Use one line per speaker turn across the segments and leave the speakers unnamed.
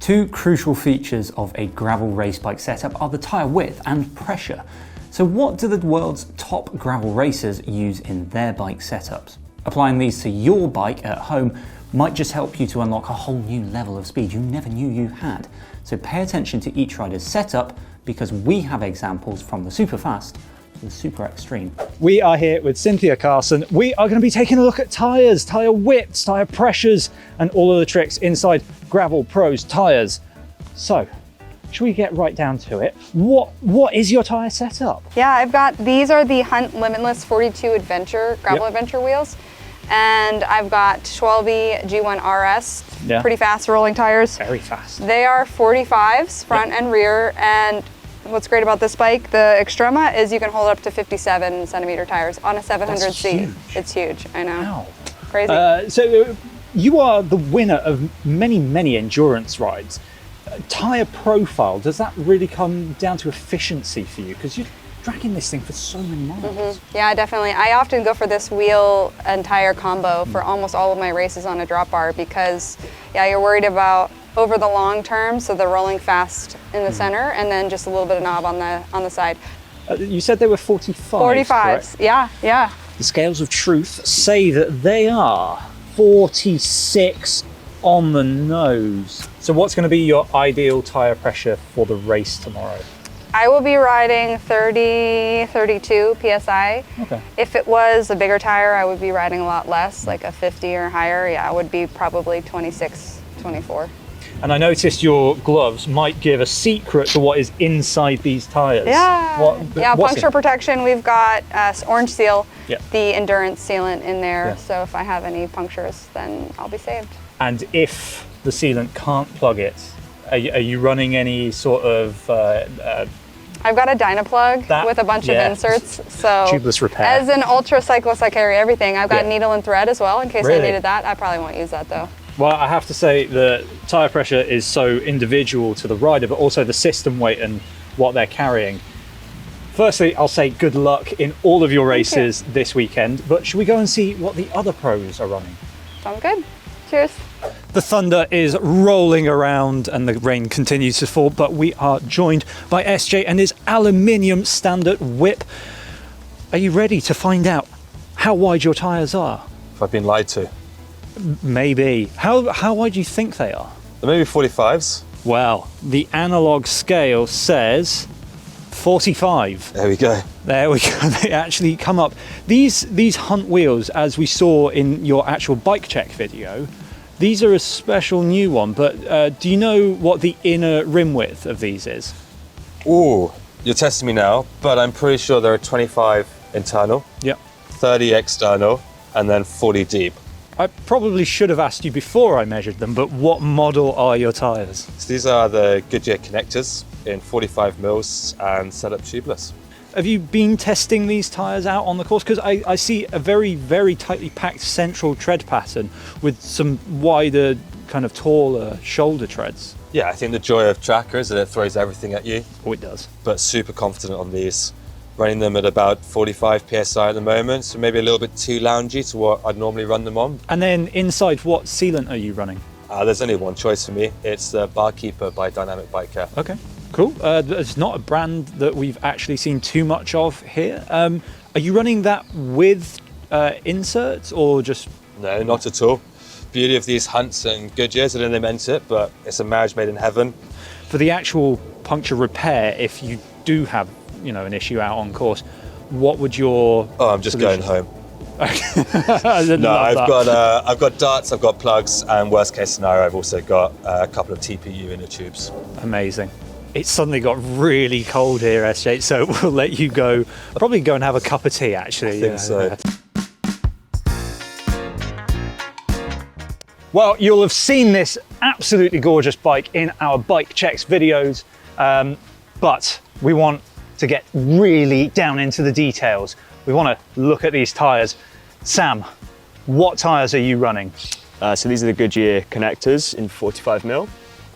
Two crucial features of a gravel race bike setup are the tyre width and pressure. So what do the world's top gravel racers use in their bike setups? Applying these to your bike at home might just help you to unlock a whole new level of speed you never knew you had. So pay attention to each rider's setup, because we have examples from the super fast to the super extreme.
We are here with Cynthia Carson. We are going to be taking a look at tyres, tyre widths, tyre pressures, and all of the tricks inside Gravel Pro's tyres. So, should we get right down to it? What is your tyre setup?
Yeah, these are the Hunt Limitless 42 Adventure, gravel adventure wheels. And I've got 12E G1 RS, pretty fast rolling tires.
Very fast.
They are 45s, front and rear, and what's great about this bike, the Extrema, is you can hold up to 57 centimeter tires on a 700C. It's huge, I know.
Wow.
Crazy.
So you are the winner of many endurance rides. Tyre profile, does that really come down to efficiency for you? Because you're dragging this thing for so many miles.
Yeah, definitely. I often go for this wheel and tire combo for almost all of my races on a drop bar because, you're worried about over the long term, so they're rolling fast in the center and then just a little bit of knob on the side.
You said they were 45s,
45s,
correct?
yeah.
The scales of truth say that they are 46 on the nose. So what's going to be your ideal tyre pressure for the race tomorrow?
I will be riding 30, 32 PSI.
Okay.
If it was a bigger tire, I would be riding a lot less, like a 50 or higher. Yeah, it would be probably 26, 24.
And I noticed your gloves might give a secret to what is inside these tyres.
Yeah, puncture protection. We've got Orange Seal,
Yeah.
the endurance sealant in there.
Yeah.
So if I have any punctures, then I'll be saved.
And if the sealant can't plug it, are you running any sort of...
I've got a Dynaplug with a bunch of inserts. So
tubeless repair.
As an ultra cyclist, I carry everything. I've got
Yeah.
needle and thread as well in case
Really?
I needed that. I probably won't use that though.
Well, I have to say the tyre pressure is so individual to the rider, but also the system weight and what they're carrying. Firstly, I'll say good luck in all of your races this weekend, but should we go and see what the other pros are running?
Sounds good. Cheers.
The thunder is rolling around and the rain continues to fall, but we are joined by SJ and his aluminium standard whip. Are you ready to find out how wide your tyres are?
If I've been lied to.
Maybe. How wide do you think they are?
They're maybe 45s.
Well, the analog scale says 45.
There we go.
There we go. They actually come up. These Hunt wheels, as we saw in your actual bike check video, these are a special new one, but do you know what the inner rim width of these is?
Ooh, you're testing me now, but I'm pretty sure there are 25 internal,
Yep.
30 external, and then 40 deep.
I probably should have asked you before I measured them, but what model are your tyres?
So these are the Goodyear connectors in 45 mils and set up tubeless.
Have you been testing these tyres out on the course? Because I see a very tightly packed central tread pattern with some wider, kind of taller shoulder treads.
Yeah, I think the joy of Traka is that it throws everything at you.
Oh, it does.
But super confident on these. Running them at about 45 PSI at the moment, so maybe a little bit too loungy to what I'd normally run them on.
And then inside, what sealant are you running?
There's only one choice for me. It's the Barkeeper by Dynamic Bike Care.
Okay, cool. It's not a brand that we've actually seen too much of here. Are you running that with inserts or just...
No, not at all. Beauty of these Hunts and Goodyears, I don't know they meant it, but it's a marriage made in heaven.
For the actual puncture repair, if you do have an issue out on course, what would your...
Oh, I'm just
solution?
going home.
No,
I've got darts, I've got plugs, and worst case scenario, I've also got a couple of TPU inner tubes.
Amazing. It's suddenly got really cold here, SJ, so we'll let you go. Probably go and have a cup of tea, actually.
I think so.
Well, you'll have seen this absolutely gorgeous bike in our bike checks videos, but we want to get really down into the details. We want to look at these tyres. Sam, what tyres are you running?
So these are the Goodyear connectors in 45 mil.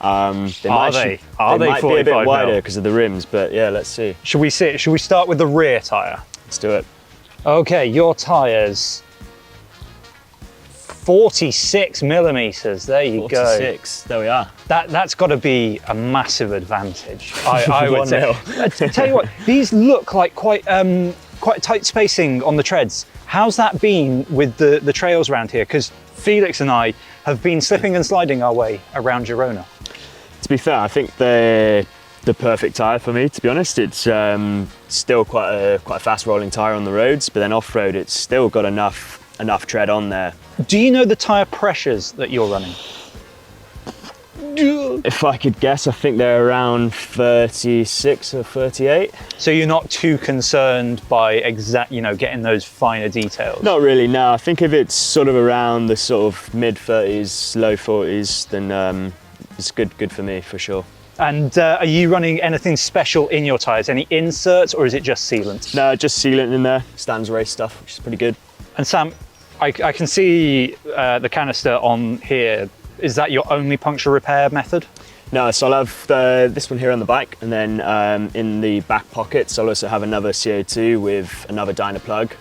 They
Are
might be
45
a bit wider
mil?
because of the rims, but yeah, let's see.
Should we start with the rear tyre?
Let's do it.
Okay, your tyres, 46 millimeters. There you go.
46. There we are.
That's got to be a massive advantage. I would
1
say.
mil.
I tell you what, these look like quite tight spacing on the treads. How's that been with the trails around here? Because Felix and I have been slipping and sliding our way around Girona.
To be fair, I think they're the perfect tyre for me, to be honest. It's still quite a fast rolling tyre on the roads, but then off-road it's still got enough tread on there.
Do you know the tyre pressures that you're running?
If I could guess, I think they're around 36 or 38.
So you're not too concerned by getting those finer details?
Not really, no. I think if it's sort of around the sort of mid 30s, low 40s, then it's good for me, for sure.
And are you running anything special in your tyres? Any inserts, or is it just sealant?
No, just sealant in there. Stands race stuff, which is pretty good.
And Sam, I can see the canister on here. Is that your only puncture repair method?
No, so I'll have this one here on the bike, and then in the back pockets I'll also have another CO2 with another dyno plug,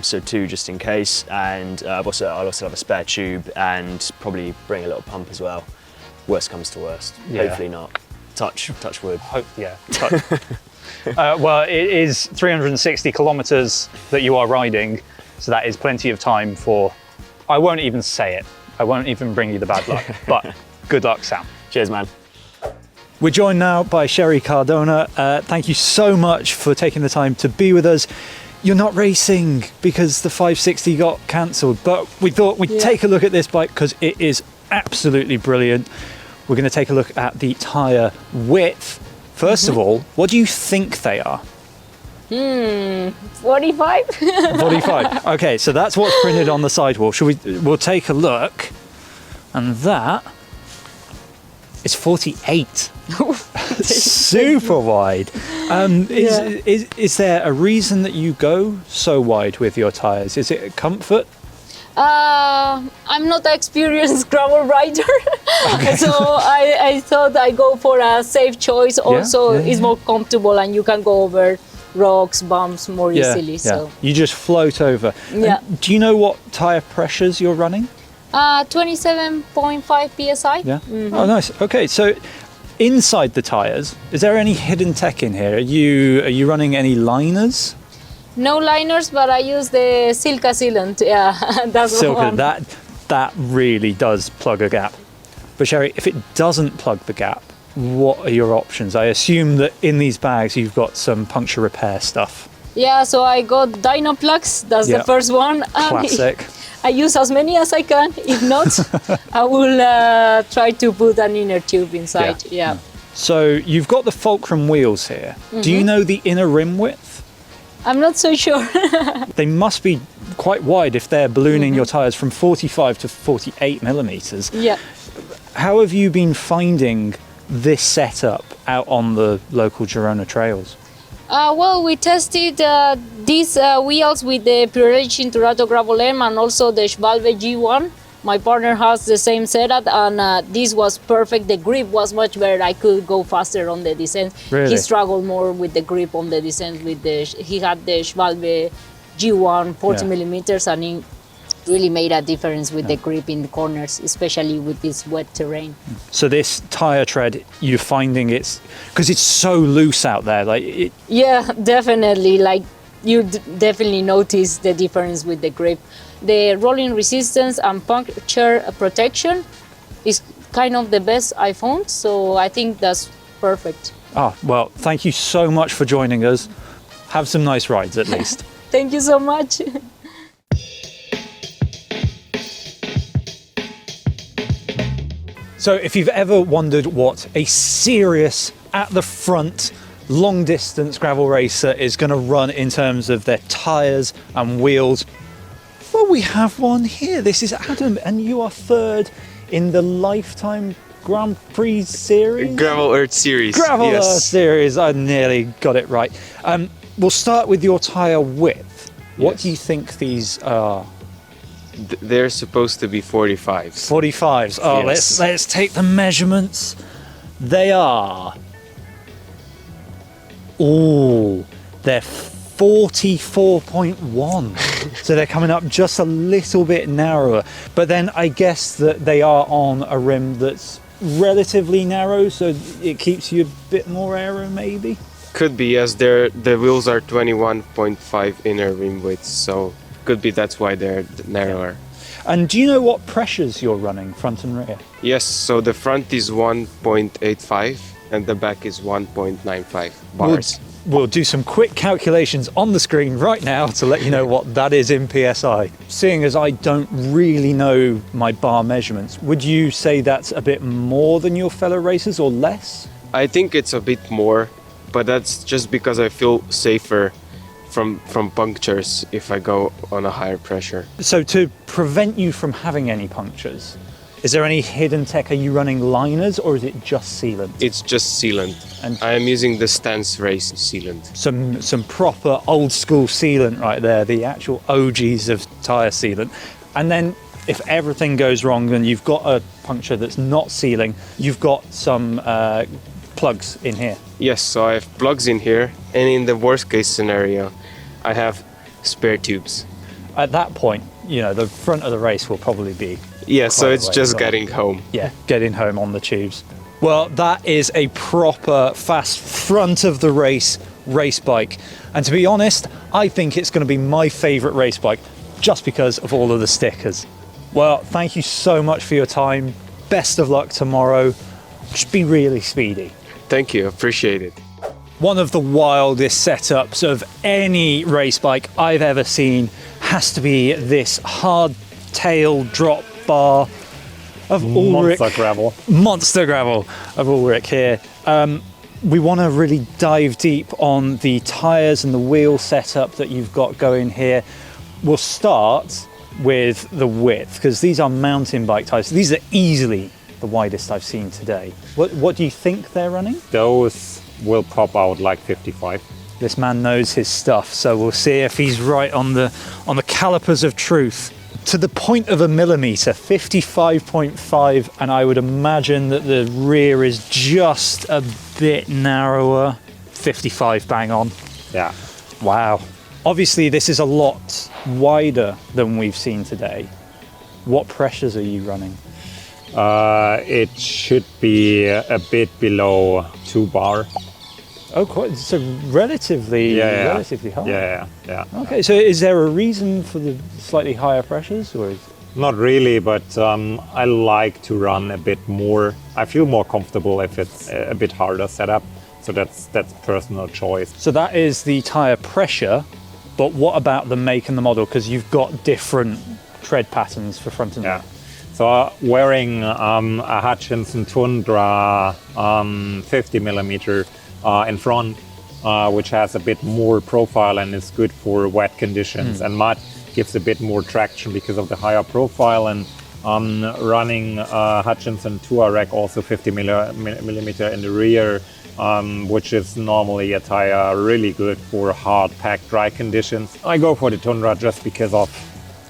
so 2 just in case, and I'll also have a spare tube and probably bring a little pump as well. Worst comes to worst, hopefully not. Touch wood.
Touch. Well, it is 360 kilometers that you are riding, so that is plenty of time for, I won't even say it. I won't even bring you the bad luck, but good luck, Sam.
Cheers, man.
We're joined now by Sherry Cardona. Thank you so much for taking the time to be with us. You're not racing because the 560 got cancelled, but we thought we'd take a look at this bike because it is absolutely brilliant. We're going to take a look at the tyre width. First of all, what do you think they are?
45.
45. Okay, so that's what's printed on the sidewall. We'll take a look, and that is 48. Super wide. Is there a reason that you go so wide with your tyres? Is it comfort?
I'm not an experienced gravel rider, so I thought I go for a safe choice. Also, it's more comfortable and you can go over rocks, bumps more easily. So
you just float over.
Yeah.
And do you know what tyre pressures you're running?
27.5 psi.
Yeah. Oh, nice. Okay, so inside the tyres, is there any hidden tech in here? Are you running any liners?
No liners, but I use the Silca sealant. Yeah, that's the one.
That really does plug a gap. But Sherry, if it doesn't plug the gap, what are your options? I assume that in these bags you've got some puncture repair stuff.
Yeah, so I got dyno plugs. That's the first one.
Classic.
I use as many as I can. If not, I will try to put an inner tube inside. Yeah.
So you've got the fulcrum wheels here. Do you know the inner rim width?
I'm not so sure.
They must be quite wide if they're ballooning your tyres from 45 to 48 millimeters.
Yeah.
How have you been finding this setup out on the local Girona trails?
Well, we tested these wheels with the Pirelli Cinturato Gravel M and also the Schwalbe G1. My partner has the same setup, and this was perfect. The grip was much better. I could go faster on the descent.
Really?
He struggled more with the grip on the descent. He had the Schwalbe G1 40 millimeters, and it really made a difference with the grip in the corners, especially with this wet terrain.
So this tyre tread, you're finding because it's so loose out there.
Yeah, definitely. Like you definitely notice the difference with the grip. The rolling resistance and puncture protection is kind of the best I found, so I think that's perfect.
Well, thank you so much for joining us. Have some nice rides at least.
Thank you so much.
So if you've ever wondered what a serious, at the front, long distance gravel racer is going to run in terms of their tyres and wheels, well, we have one here. This is Adam, and you are third in the Lifetime Grand Prix series?
Gravel Earth series.
Gravel Earth series, I nearly got it right. We'll start with your tyre width. What do you think these are?
They're supposed to be 45s.
45s. Oh,
Yes.
let's take the measurements. They are. Oh, they're 44.1. So they're coming up just a little bit narrower. But then I guess that they are on a rim that's relatively narrow, so it keeps you a bit more aero maybe?
Could be, as the wheels are 21.5 inner rim width, so could be that's why they're narrower.
And do you know what pressures you're running, front and rear?
Yes, so the front is 1.85 and the back is 1.95 bars.
We'll do some quick calculations on the screen right now to let you know what that is in PSI. Seeing as I don't really know my bar measurements, would you say that's a bit more than your fellow racers or less?
I think it's a bit more, but that's just because I feel safer from punctures if I go on a higher pressure.
So to prevent you from having any punctures, is there any hidden tech? Are you running liners or is it just sealant?
It's just sealant.
And
I am using the Stance Race sealant.
some proper old school sealant right there, the actual OGs of tyre sealant. And then if everything goes wrong and you've got a puncture that's not sealing, you've got some plugs in here.
Yes, so I have plugs in here, and in the worst case scenario, I have spare tubes.
At that point, you know, the front of the race will probably be
Yeah, so
quite
it's
a way
just
as well.
getting home.
Yeah, getting home on the tubes. Well, that is a proper fast front of the race bike. And to be honest, I think it's going to be my favourite race bike just because of all of the stickers. Well, thank you so much for your time. Best of luck tomorrow. Just be really speedy.
Thank you, appreciate it.
One of the wildest setups of any race bike I've ever seen has to be this hard-tail drop bar of Ulrich. Monster gravel of Ulrich here. We want to really dive deep on the tyres and the wheel setup that you've got going here. We'll start with the width, because these are mountain bike tyres. These are easily the widest I've seen today. What do you think they're running?
Those will pop out like 55.
This man knows his stuff, so we'll see if he's right on the calipers of truth. To the point of a millimetre, 55.5, and I would imagine that the rear is just a bit narrower. 55 bang on.
Yeah.
Wow. Obviously this is a lot wider than we've seen today. What pressures are you running?
It should be a bit below 2 bar.
Oh, quite. So relatively high.
Yeah.
Okay, so is there a reason for the slightly higher pressures, or is...
Not really, but I like to run a bit more. I feel more comfortable if it's a bit harder setup. So that's personal choice.
So that is the tyre pressure, but what about the make and the model? Because you've got different tread patterns for front and rear.
So wearing a Hutchinson Tundra 50 millimeter in front, which has a bit more profile and is good for wet conditions, and mud gives a bit more traction because of the higher profile, and running Hutchinson Touareg also 50 millimeter in the rear, which is normally a tire really good for hard packed dry conditions. I go for the Tundra just because of,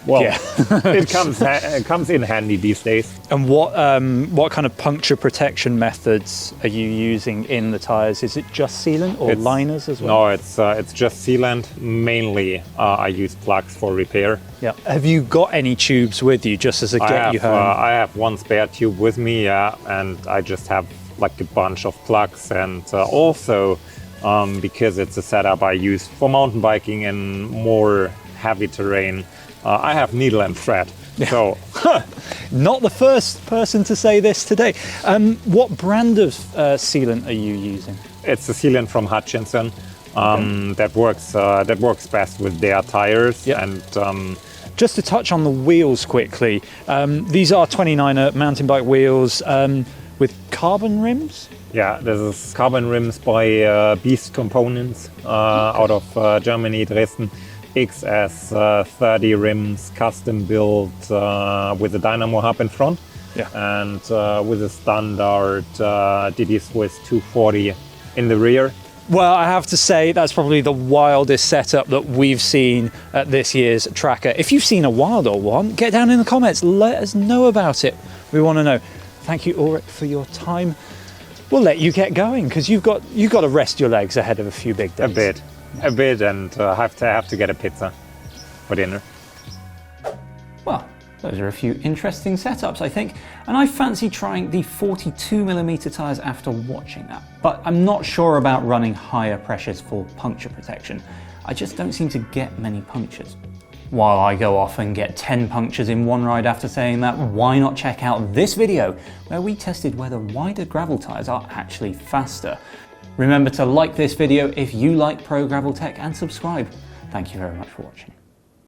well, it comes in handy these days.
And what kind of puncture protection methods are you using in the tyres? Is it just sealant or liners as well?
No, it's just sealant. Mainly, I use plugs for repair.
Yeah. Have you got any tubes with you just as a get you home?
I have one spare tube with me, and I just have like a bunch of plugs, and also because it's a setup I use for mountain biking in more heavy terrain. I have needle and thread. So,
not the first person to say this today. What brand of sealant are you using?
It's a sealant from Hutchinson that works best with their tires.
Yep.
And
just to touch on the wheels quickly, these are 29er mountain bike wheels with carbon rims.
Yeah, this is carbon rims by Beast Components out of Germany, Dresden. XS30 rims, custom built with a dynamo hub in front, and with a standard DD Swiss 240 in the rear.
Well, I have to say that's probably the wildest setup that we've seen at this year's Traka. If you've seen a wilder one, get down in the comments, let us know about it. We want to know. Thank you, Ulrich, for your time. We'll let you get going because you've got to rest your legs ahead of a few big days.
A bit. a bit and have to get a pizza for dinner.
Well, those are a few interesting setups, I think, and I fancy trying the 42mm tyres after watching that. But I'm not sure about running higher pressures for puncture protection. I just don't seem to get many punctures. While I go off and get 10 punctures in one ride after saying that, why not check out this video where we tested whether wider gravel tyres are actually faster. Remember to like this video if you like pro gravel tech and subscribe. Thank you very much for watching.